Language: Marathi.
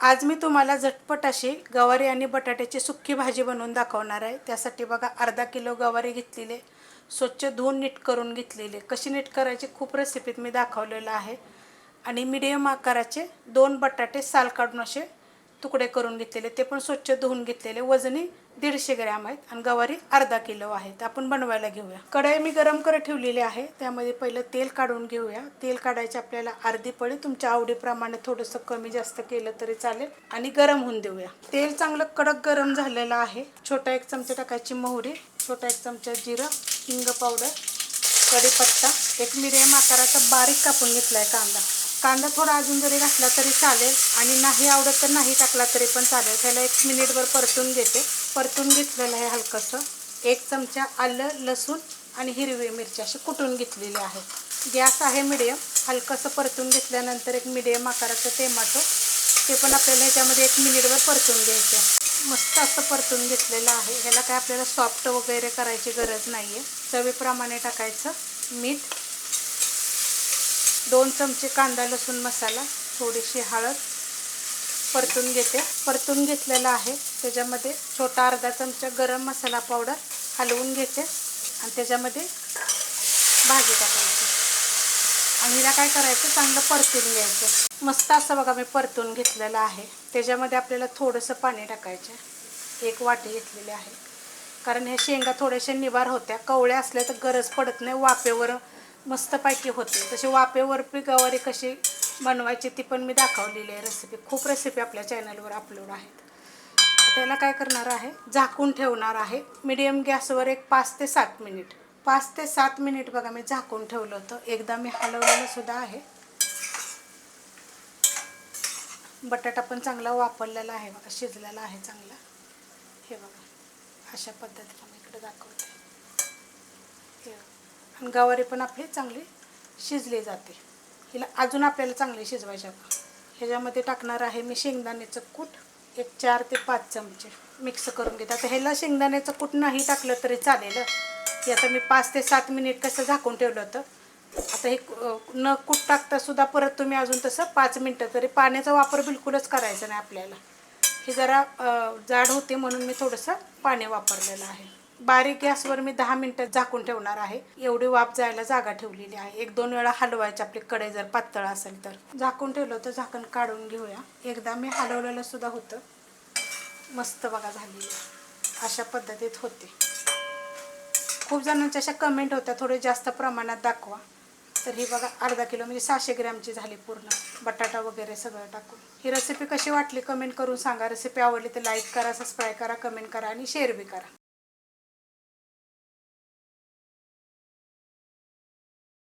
आज मी तुम्हाला झटपट अशी गवारी आणि बटाट्याची सुक्की भाजी बनवून दाखवणार आहे। त्यासाठी बघा अर्धा किलो गवारी घेतलेली, स्वच्छ धुवून नीट करून घेतलेली। कशी नीट करायची खूप रेसिपीत मी दाखवलेलं आहे। आणि मीडियम आकाराचे 2 बटाटे साल काढून असे तुकडे करून घेतलेले, ते पण स्वच्छ धुवून घेतलेले। वजनी 150 ग्रॅम आहेत आणि गवारी अर्धा किलो आहे। तर आपण बनवायला घेऊया। कढई मी गरम करत ठेवलेली आहे, त्यामध्ये पहिलं तेल काढून घेऊया। तेल काढायचे आपल्याला अर्धी पळी, तुमच्या आवडीप्रमाणे थोडंसं कमी जास्त केलं तरी चालेल। आणि गरम होऊन देऊया। तेल चांगलं कडक गरम झालेलं आहे। छोटा 1 चमचा टाकायची मोहरी, छोटा 1 चमचा जिरं, हिंग पावडर, कढीपत्ता, एक मीडियम आकाराचा बारीक कापून घेतलाय कांदा। कांदा थोडा अजून जरी घातला तरी चालेल आणि नाही आवडत तर नाही टाकला तरी पण चालेल। त्याला 1 मिनिटभर परतून घेते। परतून घेतलेलं आहे हलकसं। 1 चमचा आलं, लसूण आणि हिरवी मिरची अशी कुटून घेतलेली आहे। गॅस आहे मीडियम। हलकसं परतून घेतल्यानंतर एक मीडियम आकाराचं टोमॅटो, ते पण आपल्याला ह्याच्यामध्ये 1 मिनिटभर परतून घ्यायचं। मस्त असं परतून घेतलेलं आहे। ह्याला काय आपल्याला सॉफ्ट वगैरे करायची गरज नाही आहे। चवीप्रमाणे टाकायचं मीठ, 2 चमचे कांदा लसूण मसाला, थोडीशी हळद, परतून घेते। परतून घेतलेला आहे त्याच्यामध्ये छोटा अर्धा चमचा गरम मसाला पावडर हलवून घेते आणि त्याच्यामध्ये भाजी टाकायची आणि हिला काय करायचं, चांगलं परतून घ्यायचं। मस्त असं बघा मी परतून घेतलेलं आहे। त्याच्यामध्ये आपल्याला थोडंसं पाणी टाकायचं। 1 वाटी घेतलेली आहे, कारण हे शेंगा थोड्याशा निबार होत्या। कवळ्या असल्या तर गरज पडत नाही, वाफेवर मस्तपैकी होते। तशी वाफेवर गवारी कशी बनवायची ती पण मी दाखवलेली आहे रेसिपी। खूप रेसिपी आपल्या चॅनलवर अपलोड आहेत। त्याला काय करणार आहे, झाकून ठेवणार आहे मीडियम गॅसवर एक 5 ते 7 मिनिट। 5 ते 7 मिनिट बघा मी झाकून ठेवलं होतं। एकदा मी हलवलेलं सुद्धा आहे। बटाटा पण चांगला वाफरलेला आहे बघा, शिजलेला आहे चांगला। हे बघा अशा पद्धतीने मी इकडे दाखवते। हे आणि गवारी पण आपली चांगली शिजली जाते। हिला अजून आपल्याला चांगली शिजवायची आहे। ह्याच्यामध्ये टाकणार आहे मी शेंगदाण्याचं कूट, एक 4 ते 5 चमचे मिक्स करून घेते। आता ह्याला शेंगदाण्याचं कूट नाही टाकलं तरी चालेल। हे आता मी 5 ते 7 मिनिट कसं झाकून ठेवलं होतं। आता हे न कूट टाकता सुद्धा परत तुम्ही अजून तसं 5 मिनिटं, तरी पाण्याचा वापर बिलकुलच करायचा नाही आपल्याला। हे जरा जाड होते म्हणून मी थोडंसं पाणी वापरलेलं आहे। बारीक गॅसवर मी 10 मिनिटं झाकून ठेवणार आहे। एवढी वाफ जायला जागा ठेवलेली आहे। 1-2 वेळा हलवायची आपली कढई जर पातळ असेल तर। झाकून ठेवलं तर झाकण काढून घेऊया। एकदा मी हलवलेलं सुद्धा होतं। मस्त बघा झालेली अशा पद्धतीत होते। खूप जणांच्या अशा कमेंट होत्या थोडे जास्त प्रमाणात दाखवा, तर ही बघा अर्धा किलो म्हणजे 600 ग्रॅमची झाली पूर्ण, बटाटा वगैरे सगळं टाकून। ही रेसिपी कशी वाटली कमेंट करून सांगा। रेसिपी आवडली तर लाईक करा, सबस्क्राईब करा, कमेंट करा आणि शेअर बी करा।